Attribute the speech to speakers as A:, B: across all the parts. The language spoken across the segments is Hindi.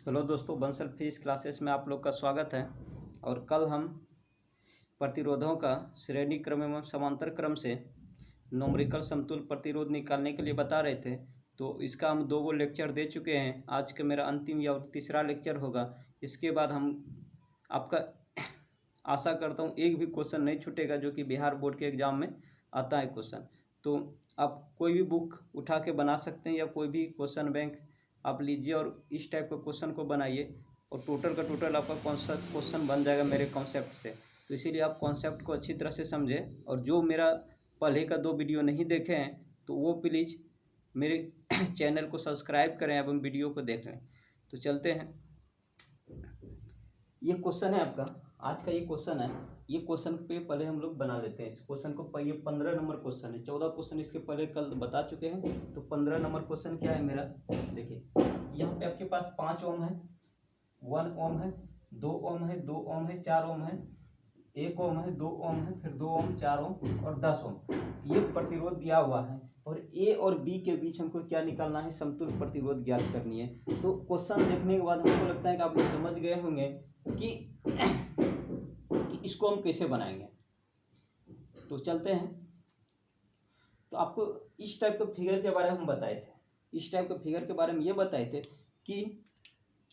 A: हेलो दोस्तों, बंसल फिजिक्स क्लासेस में आप लोग का स्वागत है। और कल हम प्रतिरोधों का श्रेणी क्रम एवं समांतर क्रम से न्यूमेरिकल समतुल्य प्रतिरोध निकालने के लिए बता रहे थे। तो इसका हम 2 लेक्चर दे चुके हैं। आज का मेरा अंतिम या तीसरा लेक्चर होगा। इसके बाद हम आपका आशा करता हूँ एक भी क्वेश्चन नहीं छूटेगा जो कि बिहार बोर्ड के एग्ज़ाम में आता है क्वेश्चन। तो आप कोई भी बुक उठा के बना सकते हैं या कोई भी क्वेश्चन बैंक आप लीजिए और इस टाइप का क्वेश्चन को बनाइए और टोटल का टोटल आपका कौन सा क्वेश्चन बन जाएगा मेरे कॉन्सेप्ट से। तो इसीलिए आप कॉन्सेप्ट को अच्छी तरह से समझें। और जो मेरा पहले का 2 वीडियो नहीं देखे हैं तो वो प्लीज़ मेरे चैनल को सब्सक्राइब करें एवं वीडियो को देख लें। तो चलते हैं। ये क्वेश्चन है आपका, आज का ये क्वेश्चन है। ये क्वेश्चन पे पहले हम लोग बना लेते हैं इस क्वेश्चन को। ये 15 नंबर क्वेश्चन है। 14 क्वेश्चन इसके पहले कल बता चुके हैं। तो 15 नंबर क्वेश्चन क्या है मेरा, देखिए यहाँ पे आपके पास 5 ओम है, 1 ओम है, 2 ओम है, 2 ओम है, 4 ओम है, 1 ओम है, 2 ओम है, फिर 2 ओम, 4 ओम और 10 ओम। ये प्रतिरोध दिया हुआ है और ए और बी के बीच हमको क्या निकालना है, समतुल्य प्रतिरोध ज्ञात करनी है। तो क्वेश्चन देखने के बाद हमको लगता है कि आप लोग समझ गए होंगे कि इसको हम कैसे बनाएंगे। तो चलते हैं। तो आपको इस टाइप के फिगर के बारे में हम बताए थे। इस टाइप के फिगर के बारे में ये बताए थे कि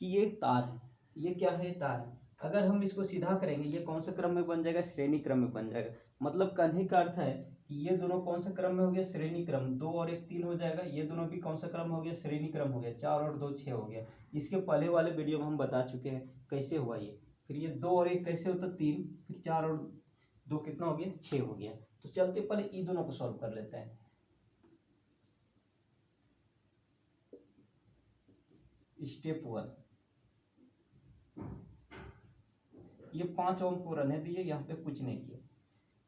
A: ये तार है, ये क्या है, तार है। अगर हम इसको सीधा करेंगे ये कौन सा क्रम में बन जाएगा, श्रेणी क्रम में बन जाएगा। मतलब कहने का अर्थ है कि ये दोनों कौन सा क्रम में हो गया, श्रेणी क्रम। 2 और 1 3 हो जाएगा। ये दोनों भी कौन सा क्रम हो गया, श्रेणी क्रम हो गया। 4 और 2 6 हो गया। इसके पहले वाले वीडियो में हम बता चुके हैं कैसे हुआ ये। फिर ये 2 और 1 कैसे होता, 3, फिर 4 और 2 कितना हो गया, 6 हो गया। तो चलते पहले ये दोनों को सॉल्व कर लेते हैं। स्टेप 1, ये 5 ओम को रहने दिए, यहाँ पे कुछ नहीं किया।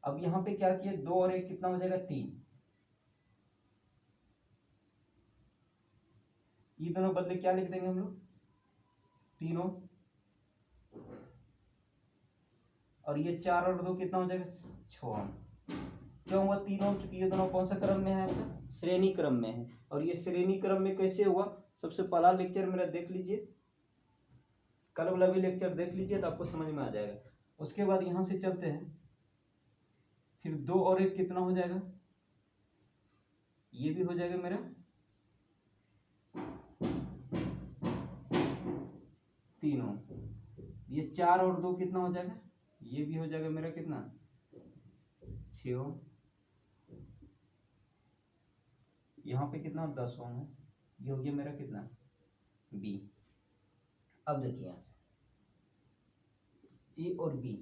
A: अब यहाँ पे क्या किए, 2 और 1 कितना हो जाएगा, 3। ये दोनों बदले क्या लिख देंगे हम लोग, 3 ओम। और ये 4 और 2 कितना हो जाएगा, 6 ओम। क्यों हुआ 3 ओम, चूंकि ये दोनों कौन सा क्रम में है आपका, श्रेणी क्रम में है। और ये श्रेणी क्रम में कैसे हुआ, सबसे पहला लेक्चर मेरा देख लीजिए, कल वाला भी लेक्चर देख लीजिए तो आपको समझ में आ जाएगा। उसके बाद यहां से चलते हैं। फिर 2 और 1 कितना हो जाएगा, ये भी हो जाएगा मेरा 3 ओम। ये 4 और 2 कितना हो जाएगा, ये भी हो जाएगा मेरा कितना, 6 ओम। यहाँ पे कितना 10 ओम है। ये हो गया मेरा कितना, बी। अब देखिए यहां से ए और बी।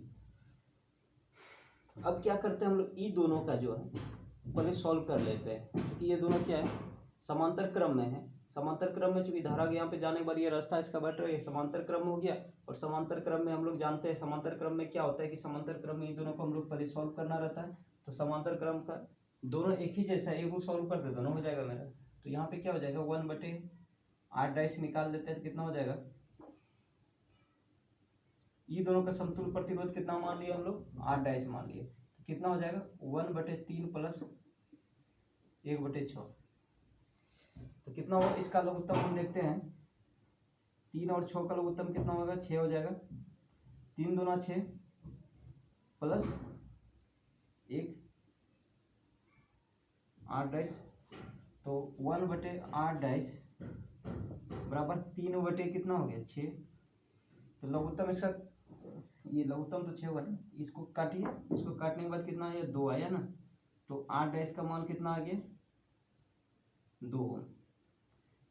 A: अब क्या करते हैं हम लोग, ई दोनों का जो है पहले सॉल्व कर लेते हैं। क्योंकि ये दोनों क्या है, समांतर क्रम में है। समांतर क्रम में चूंकि धारा के यहाँ पे जाने के बाद ये रास्ता इसका बट रहा है, समांतर क्रम हो गया। और समांतर क्रम में हम लोग जानते हैं, समांतर क्रम में क्या होता है कि समांतर क्रम में इन दोनों को हम लोग पहले सॉल्व करना रहता है। तो समांतर क्रम का दोनों एक ही जैसा है, एक वो सॉल्व कर दे, दोनों हो जाएगा मेरा। तो यहाँ पे क्या हो जाएगा, 1/8 निकाल देते हैं तो कितना हो जाएगा, ये दोनों का समतुल्य प्रतिरोध कितना मान लिया हम लोग, 8 मान लिए। तो कितना हो जाएगा, 1/3 प्लस 1/6। तो कितना होगा, इसका लघुत्तम हम देखते हैं। 3 और 6 का लघुत्तम कितना होगा, 6 हो जाएगा। 3 दूना 6 प्लस 1 8। तो 1/8 बराबर 3 कितना हो गया, 6। तो लघुत्तम इसका, ये लघुत्तम तो 6 होगा ना, इसको काटिए। इसको काटने के बाद कितना आया, 2 आया ना। तो 8 का मान कितना आ गया, 2 ओम।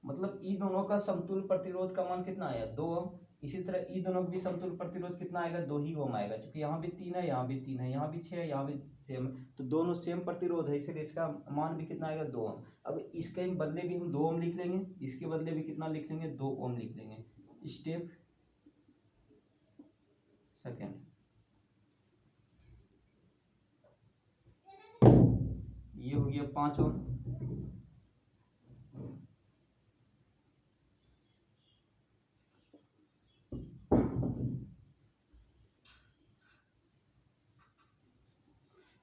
A: मतलब ई दोनों का समतुल्य प्रतिरोध का मान कितना आया, 2 ओम। इसी तरह ई दोनों का भी समतुल्य प्रतिरोध कितना आएगा, 2 ही ओम आएगा। क्योंकि यहाँ भी 3 है, यहाँ भी 3 है, यहाँ भी 6 है, यहाँ भी सेम है। तो दोनों सेम प्रतिरोध है, इसलिए इसका मान भी कितना आएगा, 2 ओम। अब इसके बदले भी हम 2 ओम लिख लेंगे, इसके बदले भी कितना लिख लेंगे, 2 ओम लिख लेंगे। स्टेप सेकेंड, ये हो गया 5 ओम।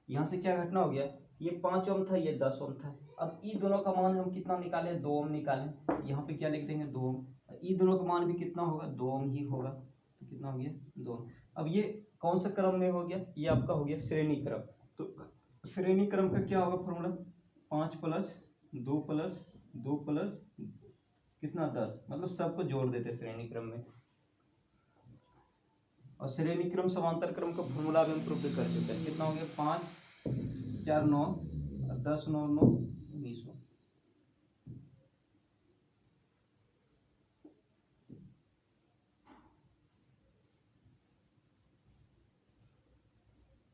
A: यहां से क्या घटना हो गया, ये 5 ओम था, ये 10 ओम था। अब ई दोनों का मान हम कितना निकालें, 2 ओम निकालें। यहाँ पे क्या लिख देंगे, 2 ओम। ई दोनों का मान भी कितना होगा, 2 ओम ही होगा। तो कितना हो गया, 2 ओम। अब ये कौन सा क्रम में हो गया, ये आपका हो गया श्रेणी क्रम। तो श्रेणी क्रम का क्या होगा फॉर्मूला, 5 + 2 + 2 + कितना 10, मतलब सबको जोड़ देते श्रेणी क्रम में। और श्रेणी क्रम समांतर क्रम का फॉर्मूला भी हम प्रूफ कर चुके हैं। कितना हो गया, 5 4 9 और 10 9 9 19।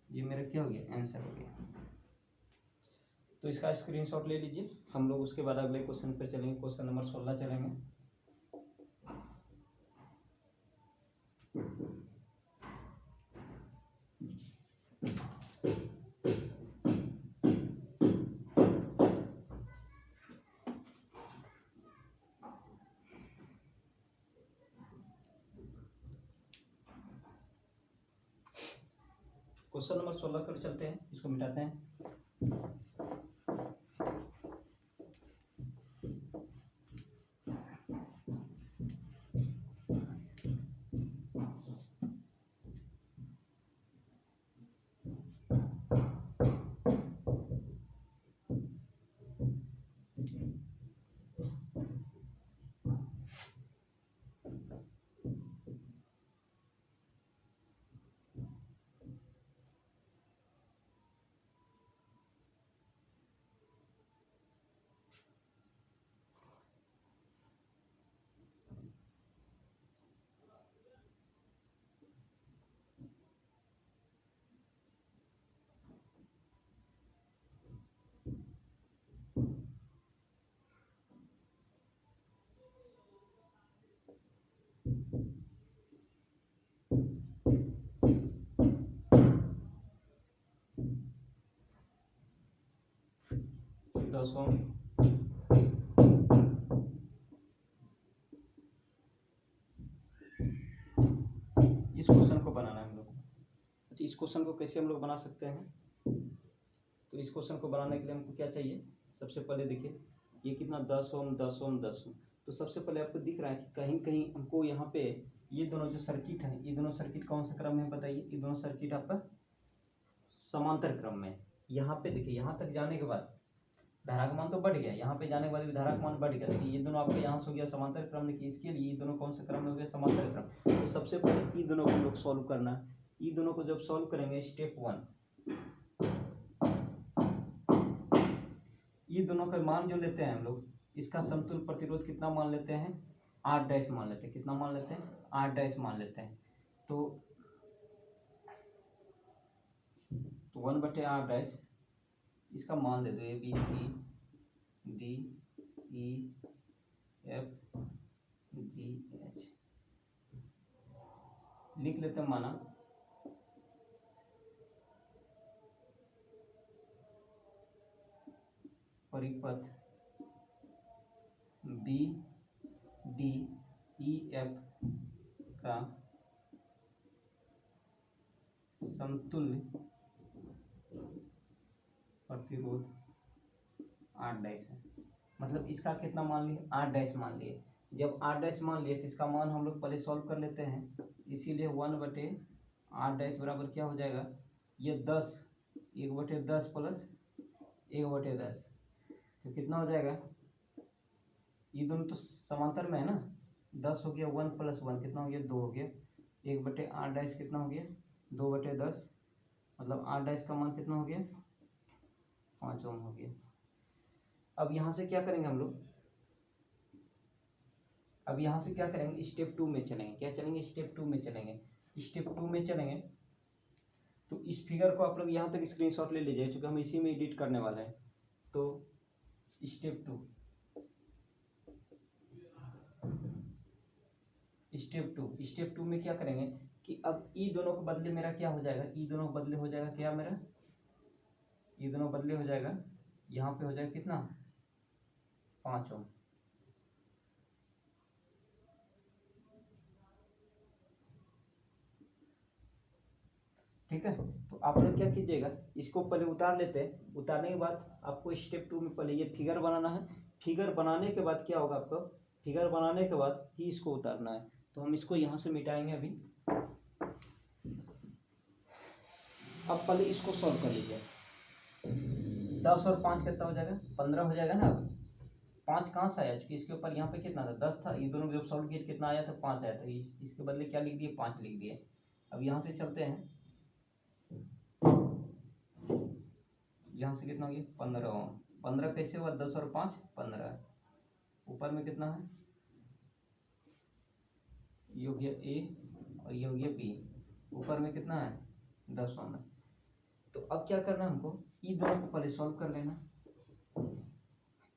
A: ये मेरा क्या हो गया, आंसर हो गया। तो इसका स्क्रीनशॉट ले लीजिए। हम लोग उसके बाद अगले क्वेश्चन पे चलेंगे, क्वेश्चन नंबर 16 चलेंगे। क्वेश्चन नंबर 16 कर चलते हैं, इसको मिटाते हैं। दसों इस क्वेश्चन को बनाना है हम लोग। अच्छा, इस क्वेश्चन को कैसे हम लोग बना सकते हैं, तो इस क्वेश्चन को बनाने के लिए हमको क्या चाहिए, सबसे पहले देखिए ये कितना 10 ओम 10 ओम 10 ओम। तो सबसे पहले आपको दिख रहा है कि कहीं कहीं हमको यहाँ पे ये दोनों जो सर्किट है, ये दोनों सर्किट कौन सा क्रम में बताइए, ये दोनों सर्किट आपका समांतर क्रम में। यहाँ पे देखिए, यहाँ तक जाने के बाद धारा का मान तो बढ़ गया, यहाँ पे जाने के बाद भी धारा का मान बढ़ गया। ये दोनों आपके यहाँ से हो गया समांतर क्रम में, इसके लिए ये दोनों कौन सा क्रम में हो गया, समांतर क्रम। तो सबसे पहले ये दोनों को हम लोग सॉल्व करना है। ये दोनों को जब सॉल्व करेंगे, स्टेप 1, ये दोनों का मान जो लेते हैं हम लोग, इसका समतुल्य प्रतिरोध कितना मान लेते हैं, 8 मान लेते हैं। कितना मान लेते हैं, 8 मान लेते हैं। तो 1/8 इसका मान दे दो, A B C D E F G H लिख लेते हैं। माना परिपथ बी डी ई एफ का समतुल्य प्रतिरोध 8 है। मतलब इसका कितना मान लिए, 8 मान लिए। जब 8 मान लिए तो इसका मान हम लोग पहले सॉल्व कर लेते हैं। इसीलिए 1/8 बराबर क्या हो जाएगा, ये 10, 1/10 प्लस 1/10, तो कितना हो जाएगा, ये दोनों तो समांतर में है ना, 10 हो गया, 1 + 1 कितना हो गया, 2 हो गया। 1/8 कितना हो गया, 2/10, मतलब 8 का मान कितना हो गया, 5 ओम हो गया। अब यहाँ से क्या करेंगे हम लोग, अब यहाँ से क्या करेंगे, स्टेप 2 में चलेंगे। क्या चलेंगे, स्टेप 2 में चलेंगे। स्टेप 2 में चलेंगे तो इस फिगर को आप लोग यहाँ तक स्क्रीनशॉट ले लीजिए, क्योंकि हम इसी में एडिट करने वाले हैं। तो स्टेप 2 स्टेप टू में क्या करेंगे कि अब ई दोनों के बदले मेरा क्या हो जाएगा, ई दोनों के बदले हो जाएगा क्या, मेरा ई दोनों बदले हो जाएगा, यहाँ पे हो जाएगा कितना, 5 ओम। ठीक है, तो आप लोग क्या कीजिएगा, इसको पहले उतार लेते हैं। उतारने के बाद आपको स्टेप 2 में पहले ये फिगर बनाना है। फिगर बनाने के बाद क्या होगा, आपको फिगर बनाने के बाद ही इसको उतारना है। तो हम इसको यहाँ से मिटाएंगे अभी। अब पहले इसको सॉल्व कर लीजिए। 10 और 5 कितना हो जाएगा, 15 हो जाएगा ना। अब 5 कहाँ से आया, चूंकि इसके ऊपर यहाँ पे कितना था, 10 था। ये दोनों जब सॉल्व किए कितना आया था, 5 आया था। इसके बदले क्या लिख दिए, 5 लिख दिए। अब यहाँ से चलते हैं, यहाँ से कितना हो गया, 15। 15 कैसे हुआ, 10 और 5 15। ऊपर में कितना है, ये हो गया ए और ये हो गया बी। ऊपर में कितना है, 10 ओम है। तो अब क्या करना है हमको, ये दोनों को पहले सॉल्व कर लेना।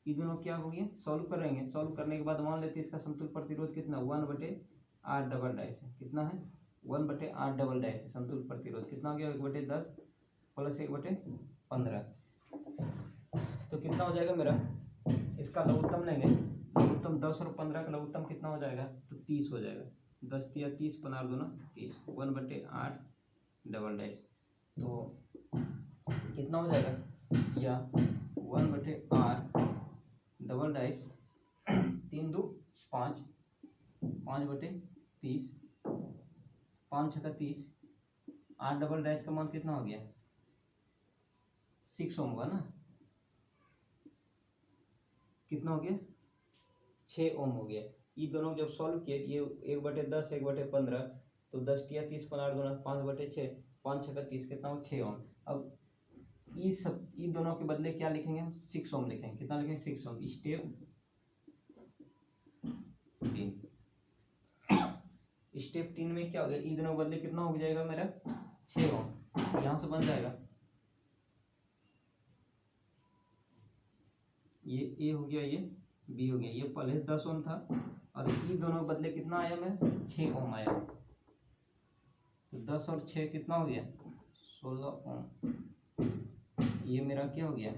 A: ये दोनों क्या हो गया, सॉल्व करेंगे। सॉल्व करने के बाद मान लेते हैं इसका समतुल्य प्रतिरोध कितना, 1/8 डबल डैश है। कितना है, 1/8 डबल डैश है। समतुल्य प्रतिरोध कितना हो गया, 1/10 प्लस 1/15। तो कितना हो जाएगा मेरा, इसका लघुत्तम लेंगे। लघुत्तम 10 और 15 का लघुत्तम कितना हो जाएगा, तो 30 हो जाएगा। 10 या 30, 15 दूना 30, 1/8 डबल डैश। तो कितना हो जाएगा, या 1/8 डबल डैश 3 2 5, 5/30, 5 6 30, 8 डबल डैश का मान कितना हो गया, 6 ओम होगा ना। कितना हो गया, 6 ओम हो गया। ये दोनों जब सॉल्व किए, ये 1/10 1/15, तो 10 या 30, 15 दूना 5/6, 5 6 30, कितना हो, 6 ओम। अब ये दोनों के बदले क्या लिखेंगे हम, 6 ओम लिखेंगे। कितना लिखेंगे, 6 ओम। स्टेप 3 में क्या हो गया, ये दोनों के बदले कितना हो जाएगा मेरा, 6 ओम। यहां से बन जाएगा, ये ए हो गया, ये बी हो गया। ये पहले 10 ओम था और ये दोनों बदले कितना आया मेरा, 6 ओम आया। तो 10 और 6 कितना हो गया, 16 ओम। ये मेरा क्या हो गया,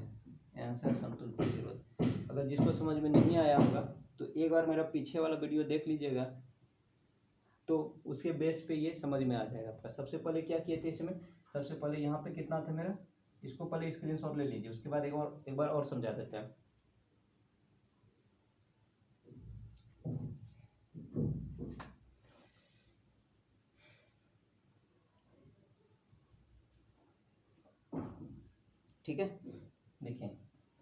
A: आंसर समतुल्य प्रतिरोध। अगर जिसको समझ में नहीं आया होगा तो एक बार मेरा पीछे वाला वीडियो देख लीजिएगा, तो उसके बेस पे ये समझ में आ जाएगा आपका। सबसे पहले क्या किए थे इसमें, सबसे पहले यहाँ पे कितना था मेरा, इसको पहले स्क्रीनशॉट ले लीजिए। उसके बाद एक बार और समझा देते हैं। ठीक है, देखिए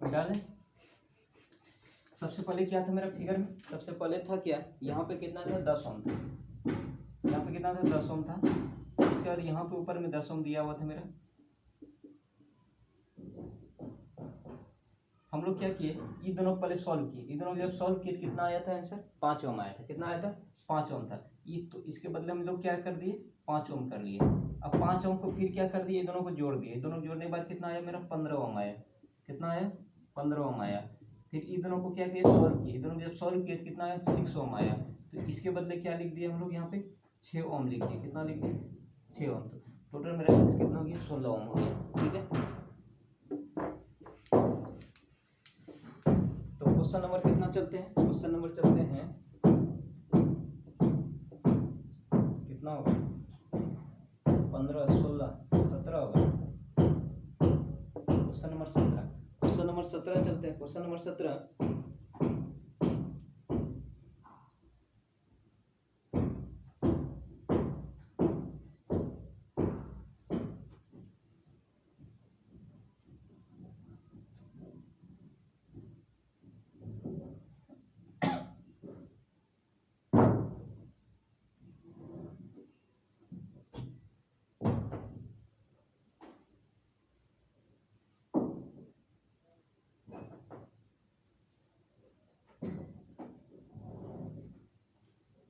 A: मिला लें। सबसे पहले क्या था मेरा फिगर में, सबसे पहले था क्या, यहाँ पे कितना था, 10 ओम था। यहाँ पे कितना था, 10 ओम था। इसके बाद यहाँ पे ऊपर में 10 ओम दिया हुआ था मेरा। हम लोग क्या किए, ये दोनों पहले सॉल्व किए। ये दोनों जब सॉल्व किए कितना आया था आंसर, 5 ओम आया था। कितना आया था, 5 ओम था। ये तो इसके बदले हम लोग क्या कर दिए, 5 ओम कर लिए। अब 5 ओम को फिर क्या कर दिए, दोनों को जोड़ दिए। दोनों जोड़ने के बाद कितना आया मेरा, 15 ओम आया। कितना आया, 15 ओम आया। फिर ये दोनों को क्या किया, सॉल्व किए। दोनों जब सॉल्व किए तो कितना आया, 6 ओम आया। तो इसके बदले क्या लिख दिए हम लोग, यहाँ पे 6 ओम लिख दिए। कितना लिख दिए, 6 ओम। तो टोटल मेरा आंसर कितना हो गया, 16 ओम हो गया। ठीक है, तो क्वेश्चन नंबर कितना चलते हैं, क्वेश्चन नंबर चलते हैं, कितना होगा, 15 16 17 होगा। क्वेश्चन नंबर 17, क्वेश्चन नंबर 17 चलते हैं। क्वेश्चन नंबर 17,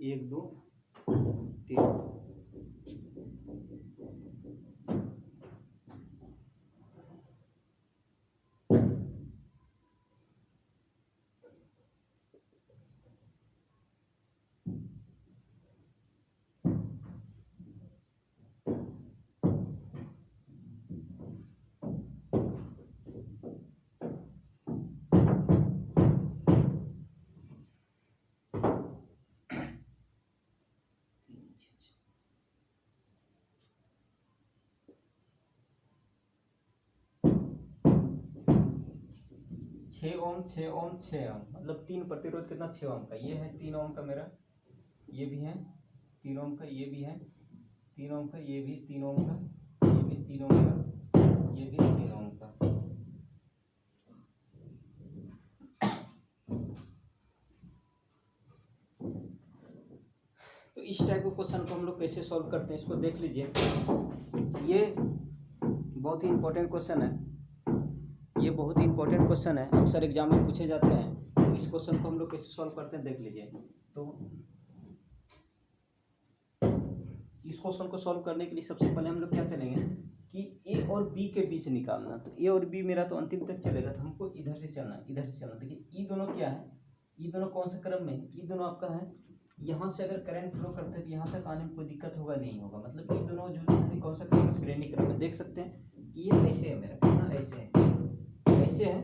A: एक दो तीन, 6 ओम 6 ओम 6 ओम, मतलब 3 प्रतिरोध कितना 6 ओम का। ये है 3 ओम का मेरा, ये भी है 3 ओम का, ये भी है 3 ओम का, ये भी 3 ओम का, ये भी 3 ओम का, ये भी 3 ओम का। तो इस टाइप के क्वेश्चन को हम लोग कैसे सॉल्व करते हैं इसको देख लीजिए। ये बहुत ही इंपॉर्टेंट क्वेश्चन है, ये बहुत ही इंपॉर्टेंट क्वेश्चन है, अक्सर एग्जाम में पूछे जाते हैं। तो इस क्वेश्चन को हम लोग कैसे सॉल्व करते हैं देख लीजिए। तो इस क्वेश्चन को सॉल्व करने के लिए सबसे पहले हम लोग क्या चलेंगे कि ए और बी के बीच निकालना। तो ए और बी मेरा तो अंतिम तक चलेगा, तो हमको इधर से चलना है, इधर से चलना। देखिए ई दोनों क्या है, ई दोनों कौन से क्रम में है, ई दोनों आपका है यहाँ से अगर करंट फ्लो करते हैं तो यहाँ तक आने में कोई दिक्कत होगा नहीं होगा। मतलब ये दोनों जो है कौन सा क्रम है, श्रेणी क्रम में। देख सकते हैं ये ऐसे है मेरा, कितना ऐसे है, ऐसे है।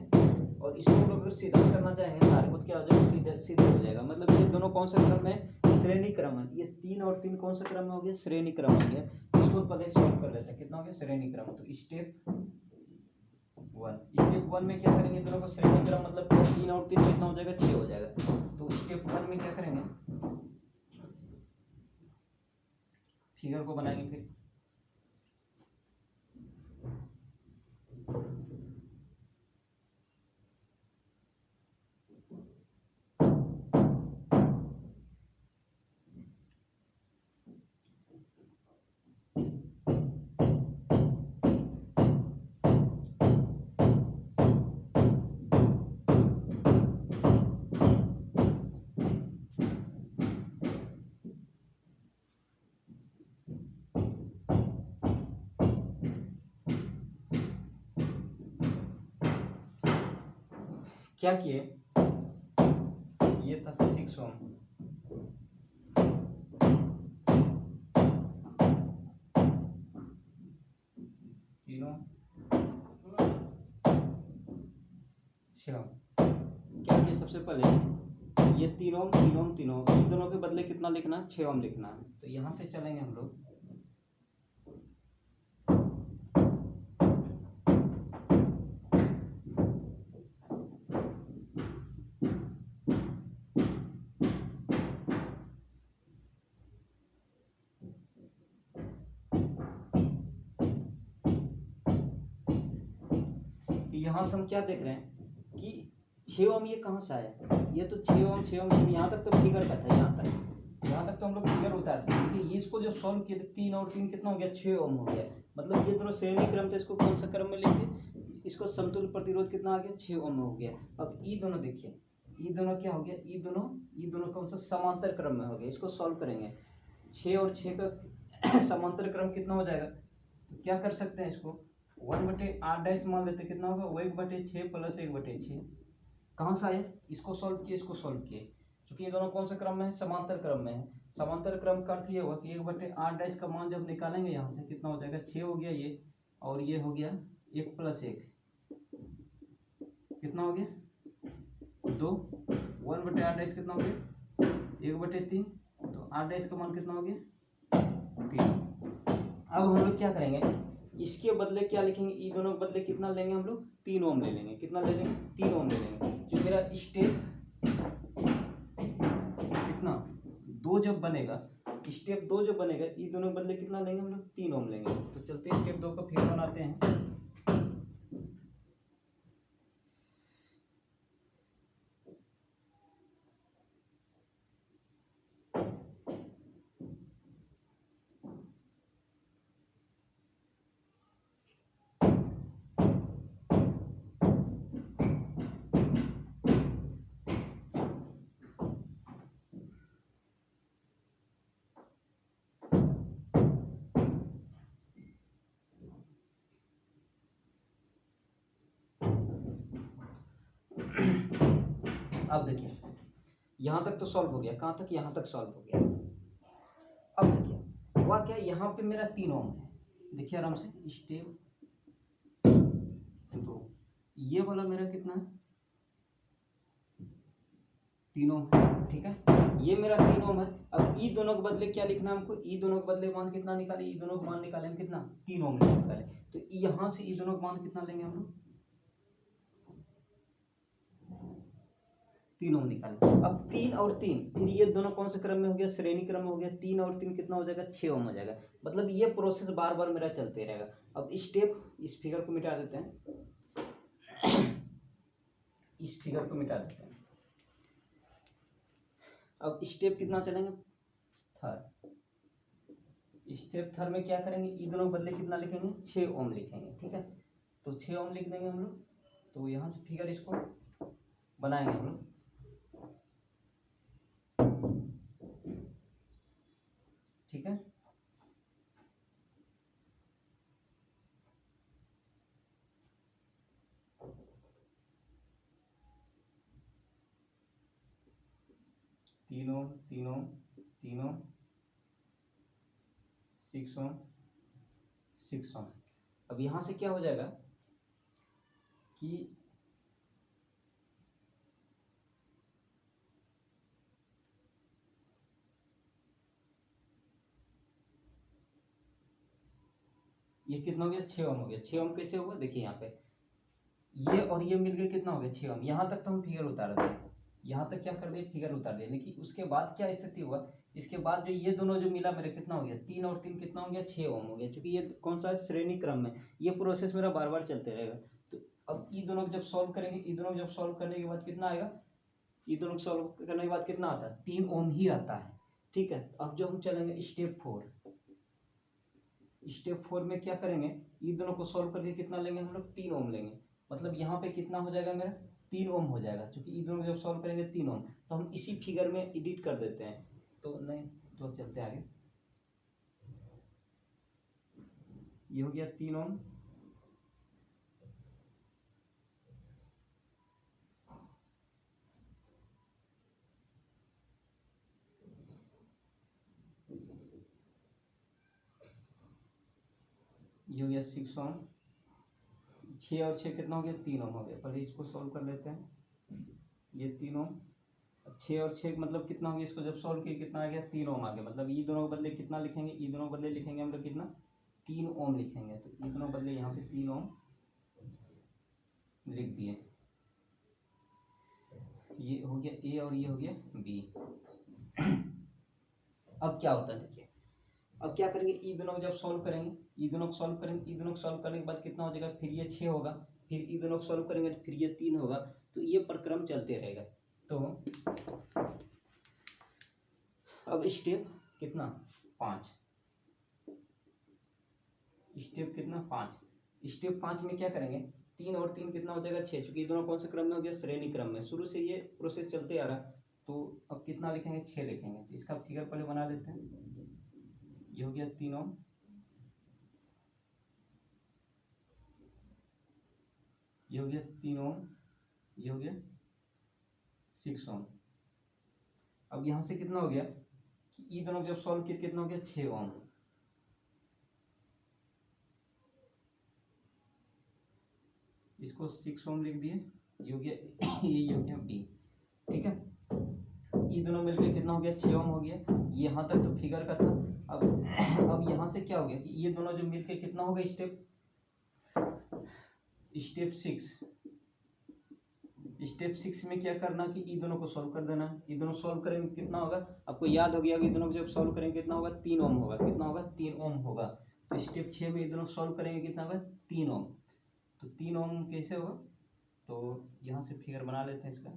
A: और इसको हम लोग अगर सीधा करना चाहेंगे तार को, क्या हो जाएगा, सीधे सीधे हो जाएगा। मतलब ये दोनों कौन सा क्रम है, श्रेणी क्रम है। ये 3 और 3 कौन सा क्रम में हो गया, श्रेणी क्रम हो गया। इसको पहले सॉल्व कर लेते हैं, कितना हो गया, श्रेणी क्रम। तो स्टेप 1 में क्या करेंगे, दोनों को श्रेणी क्रम मतलब 3 और 3 कितना हो जाएगा, 6 हो जाएगा। तो स्टेप 1 में क्या करेंगे, फिगर को बनाएंगे। फिर क्या किए, ये था 6 ओम, तीनों 6 ओम। क्या किए, सबसे पहले ये 3 ओम 3 ओम 3 ओम, इन दोनों के बदले कितना लिखना है, 6 ओम लिखना है। तो यहाँ से चलेंगे हम लोग, यहाँ से हम क्या देख रहे हैं कि 6 ओम ये कहाँ से आया, ये तो 6 ओम 6 ओम, यहाँ तक तो फिगर का था, यहाँ तक तो हम लोग फिगर उतार थे। क्योंकि ये इसको जब सॉल्व किए थे 3 और 3 कितना हो गया, 6 ओम हो गया। मतलब ये दोनों श्रेणी क्रम थे, इसको कौन सा क्रम में लिखिए, इसको समतुल्य प्रतिरोध कितना आ गया, 6 ओम हो गया। अब ई दोनों देखिए, ई दोनों क्या हो गया, ई दोनों कौन सा समांतर क्रम में हो गया। इसको सॉल्व करेंगे, 6 और 6 का समांतर क्रम कितना हो जाएगा। तो क्या कर सकते हैं, इसको 1/8 मान लेते, कितना होगा, 1/6 प्लस 1/6। कहाँ से आए, इसको सॉल्व किए, इसको सॉल्व किए। क्योंकि ये दोनों कौन से क्रम में है, समांतर क्रम में है। समांतर क्रम का अर्थ ये होगा कि 1/8 का मान जब निकालेंगे यहाँ से कितना हो जाएगा, 6 हो गया ये, और ये हो गया 1 + 1, कितना हो गया, 2। 1/8 कितना हो गया, 1/3। तो 8 का मान कितना हो गया, 3। अब हम लोग क्या करेंगे, इसके बदले क्या लिखेंगे, ई दोनों के बदले कितना लेंगे हम लोग, 3 ओम ले लेंगे। कितना ले लेंगे, 3 ओम ले लेंगे। जो मेरा स्टेप कितना 2 जब बनेगा, स्टेप 2 जब बनेगा, ई दोनों के बदले कितना लेंगे हम लोग, 3 ओम लेंगे। तो चलते हैं स्टेप 2 का फिर बनाते हैं। अब देखिए यहाँ तक तो सॉल्व हो गया, कहाँ तक, यहाँ तक सॉल्व हो गया। अब देखिए हुआ क्या, यहाँ पे मेरा 3 ओम है, देखिए आराम से, स्टेप 2, ये वाला मेरा कितना है, 3 ओम, ठीक है, ये मेरा 3 ओम है। अब ई दोनों के बदले क्या लिखना है हमको, ई दोनों के बदले मान कितना निकाले, ई दोनों का मान निकाले हम कितना, 3 ओम निकाले। तो यहाँ से ई दोनों का मान कितना लेंगे हम लोग, 3 ओम निकाले। अब 3 और 3 फिर ये दोनों कौन से क्रम में हो गया, श्रेणी क्रम में हो गया। 3 और 3 कितना हो जाएगा, 6 ओम हो जाएगा। मतलब ये प्रोसेस बार बार मेरा चलते रहेगा। अब स्टेप, इस फिगर को मिटा देते हैं, इस फिगर को मिटा देते हैं। अब स्टेप कितना चलेंगे, थर्ड। स्टेप थर्ड में क्या करेंगे, ई दोनों बदले कितना लिखेंगे, 6 ओम लिखेंगे। ठीक है, तो 6 ओम लिख देंगे हम लोग। तो यहाँ से फिगर इसको बनाएंगे हम लोग। ठीक है, तीनों तीनों तीनों 6 ओम 6 ओम। अब यहाँ से क्या हो जाएगा कि ये कितना हो गया, 6 ओम हो गया। 6 ओम कैसे हुआ, देखिए यहाँ पे ये और ये मिलके कितना हो गया, 6 ओम। यहाँ तक तो हम फिगर उतार दिए, यहाँ तक क्या कर दिए, फिगर उतार दिए। लेकिन उसके बाद क्या स्थिति हुआ, इसके बाद जो ये दोनों जो मिला मेरे कितना हो गया, 3 और 3 कितना हो गया, 6 ओम हो गया। क्योंकि ये कौन सा श्रेणी क्रम में, ये प्रोसेस मेरा बार बार चलते रहेगा। तो अब ई दोनों को जब सॉल्व करेंगे, ई दोनों को जब सॉल्व करने के बाद कितना आएगा, ई दोनों को सॉल्व करने के बाद कितना आता है, 3 ओम ही आता है। ठीक है, अब जो हम चलेंगे स्टेप 4, स्टेप 4 में क्या करेंगे, ई दोनों को सॉल्व करके कितना लेंगे हम लोग, 3 ओम लेंगे। मतलब यहाँ पे कितना हो जाएगा मेरा, 3 ओम हो जाएगा। क्योंकि ई दोनों को जब सॉल्व करेंगे 3 ओम, तो हम इसी फिगर में एडिट कर देते हैं। तो नहीं, तो चलते आगे। ये हो गया 3 ओम, ये हो गया 6 ओम। 6 और 6 कितना हो गया, 3 ओम हो गया। पहले इसको सॉल्व कर लेते हैं, ये 3 ओम। 6 और 6 मतलब कितना हो गया, इसको जब सॉल्व किए कितना आ गया, 3 ओम आ गया। मतलब ई दोनों के बदले कितना लिखेंगे, ई दोनों के बदले लिखेंगे हम लोग कितना, 3 ओम लिखेंगे। तो ई दोनों बदले यहाँ पे 3 ओम लिख दिए। ये हो गया ए और ये हो गया बी। अब क्या होता है देखिए, अब क्या करेंगे, ई दोनों को जब सॉल्व करेंगे, ई दोनों को सॉल्व करेंगे, ई दोनों को सॉल्व करने के बाद कितना हो जाएगा, फिर ये 6 होगा, फिर ई दोनों को सॉल्व करेंगे फिर ये 3 होगा। तो ये प्रक्रम चलते रहेगा। तो अब स्टेप कितना, 5। स्टेप कितना, 5। स्टेप 5 में क्या करेंगे, 3 और 3 कितना हो जाएगा, 6। चूंकि ये दोनों कौन से क्रम में हो गया, श्रेणी क्रम में। शुरू से ये प्रोसेस चलते आ रहा। तो अब कितना लिखेंगे, 6 लिखेंगे। तो इसका फिगर पहले बना देते हैं। ये हो गया 3 ओम, ये हो गया 3 ओम, ये हो गया 6 ओम। अब यहाँ से कितना हो गया कि ई दोनों जब सॉल्व किया कितना हो गया, 6 ओम। इसको 6 ओम लिख दिए। ये हो गया ये हो गया बी। ठीक है, ई दोनों मिलकर कितना हो गया, 6 ओम हो गया। यहाँ तक तो फिगर का था। अब यहाँ से क्या हो गया कि ये दोनों जो मिलकर कितना हो गया, स्टेप 6 में क्या करना कि ई दोनों को सॉल्व कर देना है। ई दोनों सॉल्व करेंगे कितना होगा, आपको याद हो गया कि ई दोनों को जब सॉल्व करेंगे कितना होगा, 3 ओम होगा। कितना होगा, 3 ओम होगा। तो स्टेप 6 में ई दोनों सॉल्व करेंगे कितना होगा, 3 ओम। तो 3 ओम कैसे होगा, तो यहाँ से फिगर बना लेते हैं इसका।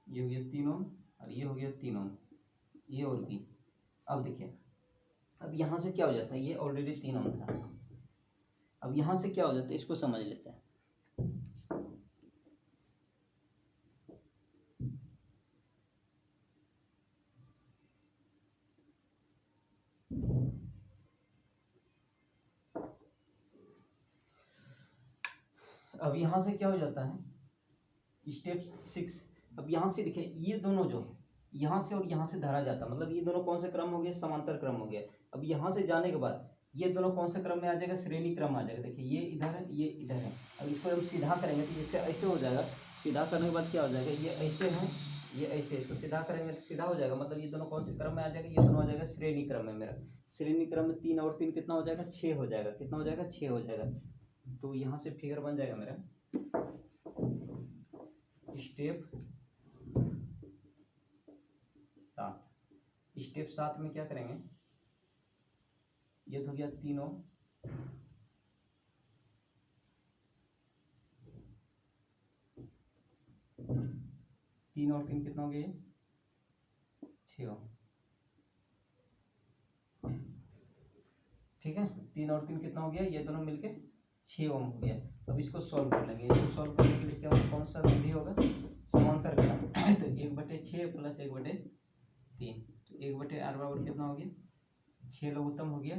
A: ये हो गया 3 ओम और ये हो गया 3 ओम, ये और बी। अब देखिए, अब यहाँ से क्या हो जाता है, ये ऑलरेडी 3 ओम था। अब यहाँ से क्या हो जाता है, इसको समझ लेते हैं। अब यहाँ से क्या हो जाता है, स्टेप 6। अब यहाँ से देखिए, ये दोनों जो यहाँ से और यहाँ से धरा जाता, मतलब ये दोनों कौन से क्रम हो गए, समांतर क्रम हो गया। अब यहाँ से जाने के बाद ये दोनों कौन से क्रम में आ जाएगा, श्रेणी क्रम आ जाएगा। देखिए ये इधर है, ये इधर है। अब इसको हम सीधा करेंगे तो जैसे ऐसे हो जाएगा। सीधा करने के बाद क्या हो जाएगा, ये ऐसे है, ये ऐसे इसको सीधा करेंगे तो सीधा हो जाएगा, मतलब ये दोनों कौन से क्रम में आ जाएगा, ये दोनों आ जाएगा श्रेणी क्रम में। मेरा श्रेणी क्रम में 3 और 3 कितना हो जाएगा, 6 हो जाएगा। कितना हो जाएगा, 6 हो जाएगा। तो यहाँ से फिगर बन जाएगा मेरा स्टेप 7। स्टेप 7 में क्या करेंगे, ये तो हो गया तीनों, तीन और तीन कितना हो गया, 6। ठीक है, 3 और 3 कितना हो गया, ये दोनों मिलके 6 ओम हो गया। अब इसको सॉल्व कर लेंगे। इसको सॉल्व करने के लिए क्या होगा, कौन सा विधि होगा, समांतर क्रम। तो 1/6 प्लस 1/3, तो 1/r बराबर कितना हो गया, 6 लघुत्तम हो गया,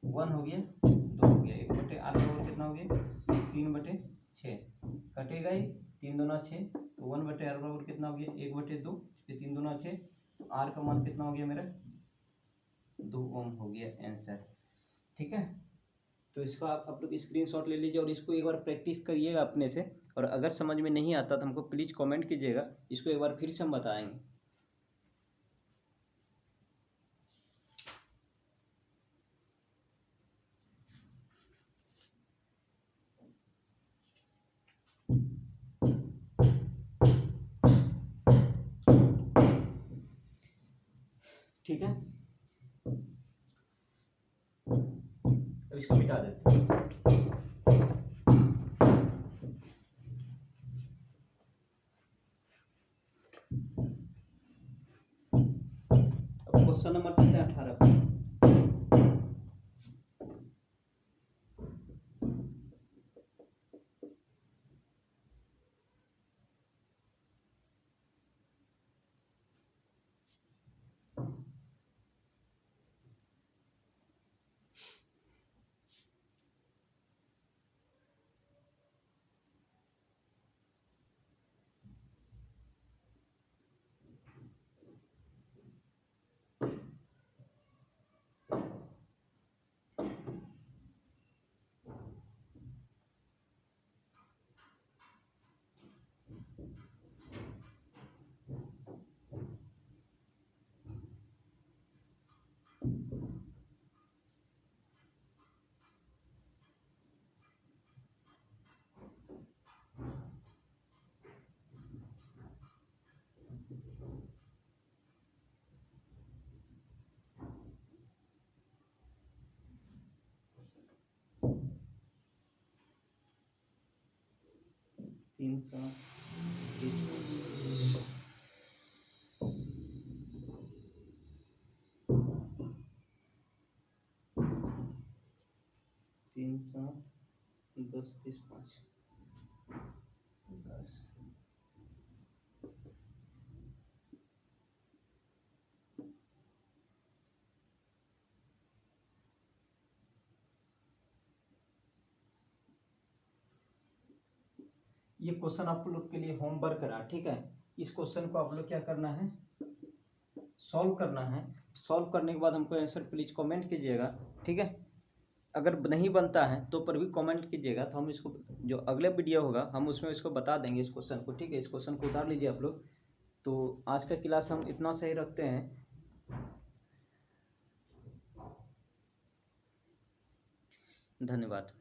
A: 1 हो गया, 2 हो गया। 1/r बराबर कितना हो गया, 3/6, कटेगा ही, 3 दूना 6, तो 1/r बराबर कितना हो गया, 1/2, 3 दूना 6, तो r का मान कितना हो गया मेरा, 2 ओम हो गया आंसर। ठीक है, तो इसको आप लोग स्क्रीनशॉट ले लीजिए और इसको एक बार प्रैक्टिस करिएगा अपने से। और अगर समझ में नहीं आता तो हमको प्लीज़ कमेंट कीजिएगा, इसको एक बार फिर से हम बताएंगे। ठीक है, अब इसको मिटा देते हैं। अब क्वेश्चन नंबर चलते हैं 18 पर। तीन सौ 3 7 10 30 5 10। ये क्वेश्चन आप लोग के लिए होमवर्क रहा। ठीक है, इस क्वेश्चन को आप लोग क्या करना है, सॉल्व करना है। सॉल्व करने के बाद हमको आंसर प्लीज कमेंट कीजिएगा। ठीक है, अगर नहीं बनता है तो पर भी कमेंट कीजिएगा, तो हम इसको जो अगले वीडियो होगा हम उसमें इसको बता देंगे इस क्वेश्चन को। ठीक है, इस क्वेश्चन को उतार लीजिए आप लोग। तो आज का क्लास हम इतना सही रखते हैं। धन्यवाद।